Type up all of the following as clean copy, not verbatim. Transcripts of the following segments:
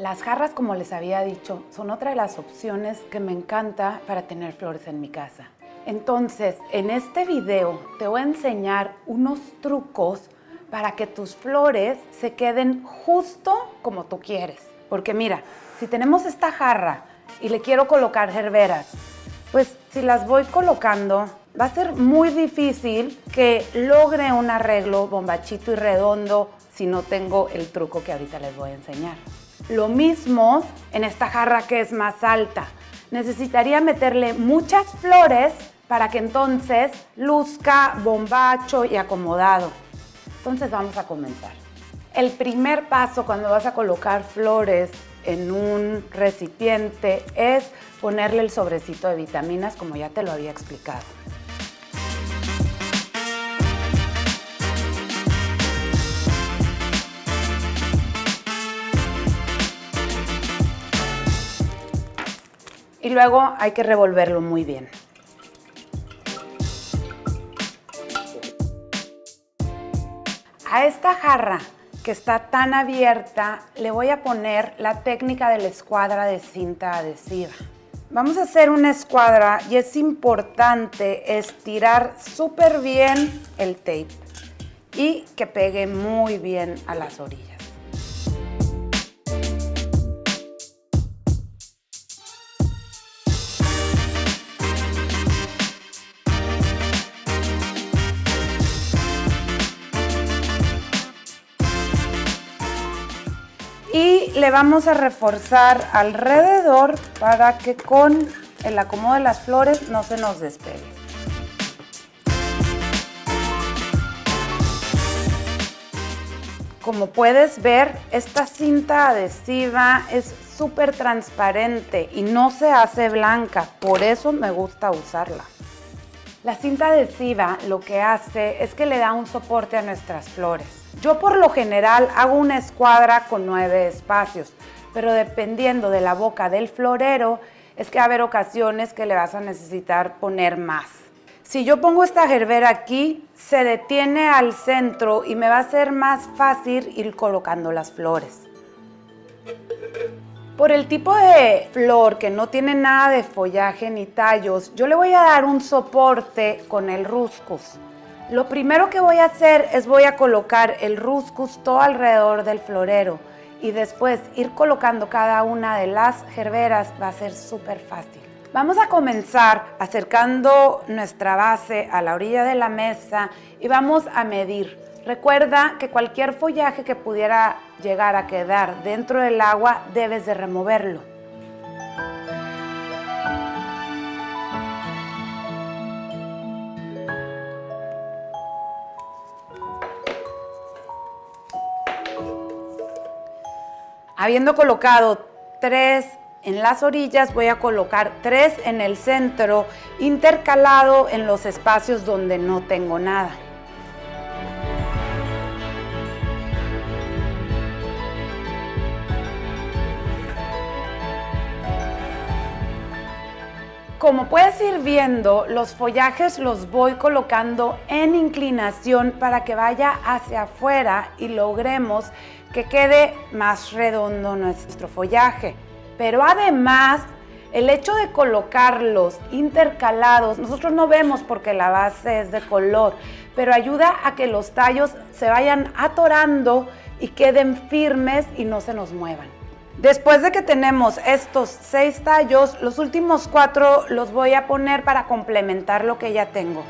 Las jarras, como les había dicho, son otra de las opciones que me encanta para tener flores en mi casa. Entonces, en este video te voy a enseñar unos trucos para que tus flores se queden justo como tú quieres. Porque mira, si tenemos esta jarra y le quiero colocar gerberas, pues si las voy colocando, va a ser muy difícil que logre un arreglo bombachito y redondo si no tengo el truco que ahorita les voy a enseñar. Lo mismo en esta jarra que es más alta. Necesitaría meterle muchas flores para que entonces luzca bombacho y acomodado. Entonces vamos a comenzar. El primer paso cuando vas a colocar flores en un recipiente es ponerle el sobrecito de vitaminas, como ya te lo había explicado. Y luego hay que revolverlo muy bien. A esta jarra que está tan abierta le voy a poner la técnica de la escuadra de cinta adhesiva. Vamos a hacer una escuadra y es importante estirar súper bien el tape y que pegue muy bien a las orillas. Y le vamos a reforzar alrededor para que con el acomodo de las flores no se nos despegue. Como puedes ver, esta cinta adhesiva es súper transparente y no se hace blanca, por eso me gusta usarla. La cinta adhesiva lo que hace es que le da un soporte a nuestras flores. Yo por lo general hago una escuadra con 9 espacios, pero dependiendo de la boca del florero, es que va a haber ocasiones que le vas a necesitar poner más. Si yo pongo esta gerbera aquí, se detiene al centro y me va a ser más fácil ir colocando las flores. Por el tipo de flor que no tiene nada de follaje ni tallos, yo le voy a dar un soporte con el Rhuscus. Lo primero que voy a hacer es voy a colocar el Rhuscus todo alrededor del florero y después ir colocando cada una de las gerberas va a ser súper fácil. Vamos a comenzar acercando nuestra base a la orilla de la mesa y vamos a medir. Recuerda que cualquier follaje que pudiera llegar a quedar dentro del agua debes de removerlo. Habiendo colocado 3 en las orillas, voy a colocar 3 en el centro, intercalado en los espacios donde no tengo nada. Como puedes ir viendo, los follajes los voy colocando en inclinación para que vaya hacia afuera y logremos que quede más redondo nuestro follaje. Pero además, el hecho de colocarlos intercalados, nosotros no vemos porque la base es de color, pero ayuda a que los tallos se vayan atorando y queden firmes y no se nos muevan. Después de que tenemos estos 6 tallos, los últimos 4 los voy a poner para complementar lo que ya tengo.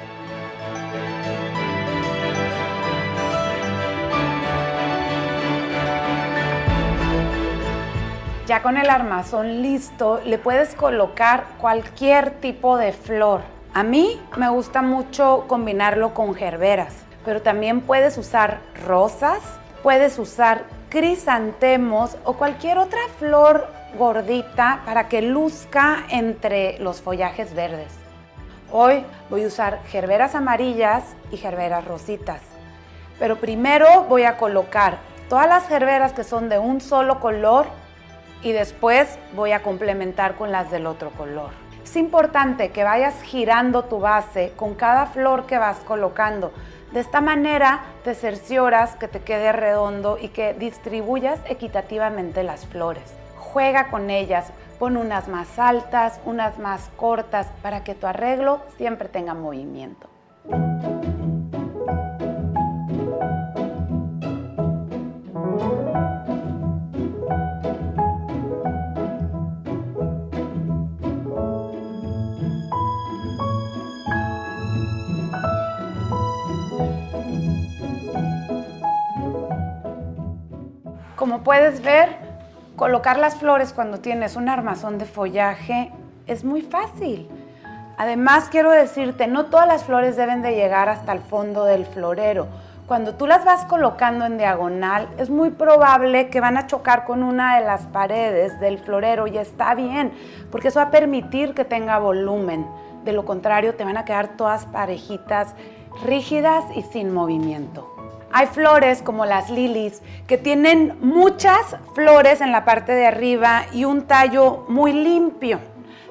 Ya con el armazón listo, le puedes colocar cualquier tipo de flor. A mí me gusta mucho combinarlo con gerberas, pero también puedes usar rosas, puedes usar crisantemos o cualquier otra flor gordita para que luzca entre los follajes verdes. Hoy voy a usar gerberas amarillas y gerberas rositas, pero primero voy a colocar todas las gerberas que son de un solo color y después voy a complementar con las del otro color. Es importante que vayas girando tu base con cada flor que vas colocando. De esta manera te cercioras que te quede redondo y que distribuyas equitativamente las flores. juega con ellas, pon unas más altas, unas más cortas, para que tu arreglo siempre tenga movimiento. Como puedes ver, colocar las flores cuando tienes un armazón de follaje es muy fácil. Además, quiero decirte, no todas las flores deben de llegar hasta el fondo del florero. Cuando tú las vas colocando en diagonal, es muy probable que van a chocar con una de las paredes del florero y está bien, porque eso va a permitir que tenga volumen. De lo contrario, te van a quedar todas parejitas, rígidas y sin movimiento. Hay flores como las lilies que tienen muchas flores en la parte de arriba y un tallo muy limpio.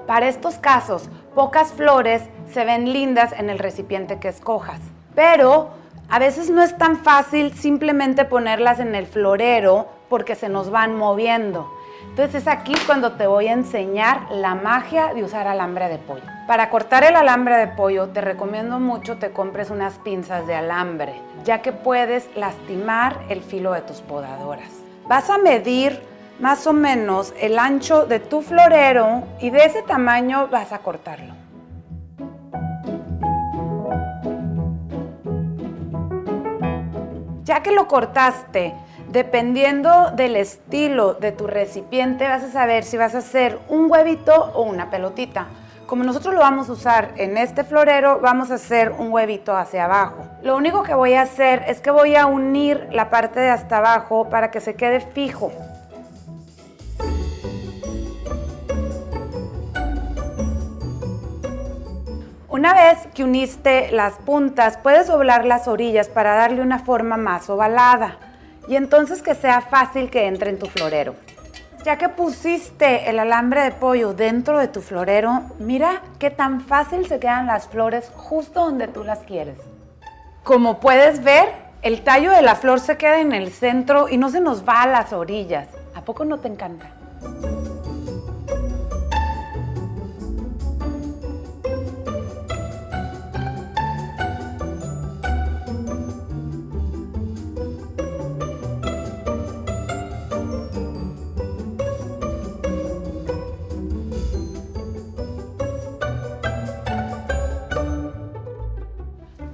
Para estos casos, pocas flores se ven lindas en el recipiente que escojas. Pero a veces no es tan fácil simplemente ponerlas en el florero porque se nos van moviendo. Entonces es aquí cuando te voy a enseñar la magia de usar alambre de pollo. Para cortar el alambre de pollo te recomiendo mucho te compres unas pinzas de alambre, ya que puedes lastimar el filo de tus podadoras. Vas a medir más o menos el ancho de tu florero y de ese tamaño vas a cortarlo. Ya que lo cortaste, dependiendo del estilo de tu recipiente, vas a saber si vas a hacer un huevito o una pelotita. Como nosotros lo vamos a usar en este florero, vamos a hacer un huevito hacia abajo. Lo único que voy a hacer es que voy a unir la parte de hasta abajo para que se quede fijo. Una vez que uniste las puntas, puedes doblar las orillas para darle una forma más ovalada y entonces que sea fácil que entre en tu florero. Ya que pusiste el alambre de pollo dentro de tu florero, mira qué tan fácil se quedan las flores justo donde tú las quieres. Como puedes ver, el tallo de la flor se queda en el centro y no se nos va a las orillas. ¿A poco no te encanta?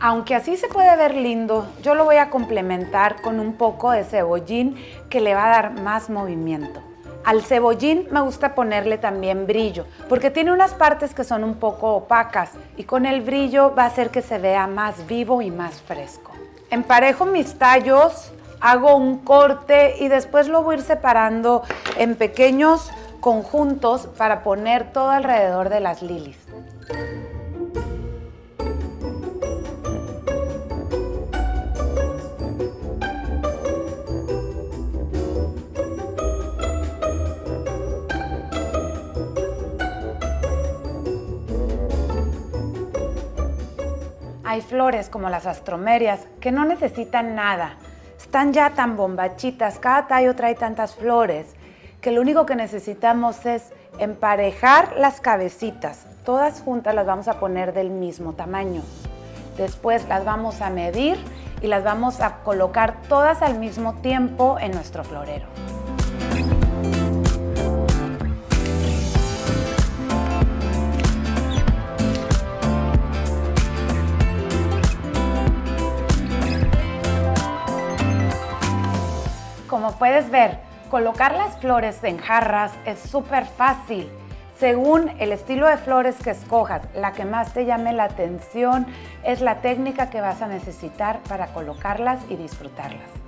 Aunque así se puede ver lindo, yo lo voy a complementar con un poco de cebollín que le va a dar más movimiento. Al cebollín me gusta ponerle también brillo, porque tiene unas partes que son un poco opacas y con el brillo va a hacer que se vea más vivo y más fresco. Emparejo mis tallos, hago un corte y después lo voy a ir separando en pequeños conjuntos para poner todo alrededor de las lilies. Hay flores como las astromerias que no necesitan nada. Están ya tan bombachitas, cada tallo trae tantas flores que lo único que necesitamos es emparejar las cabecitas. Todas juntas las vamos a poner del mismo tamaño. Después las vamos a medir y las vamos a colocar todas al mismo tiempo en nuestro florero. Como puedes ver, colocar las flores en jarras es súper fácil. Según el estilo de flores que escojas, la que más te llame la atención es la técnica que vas a necesitar para colocarlas y disfrutarlas.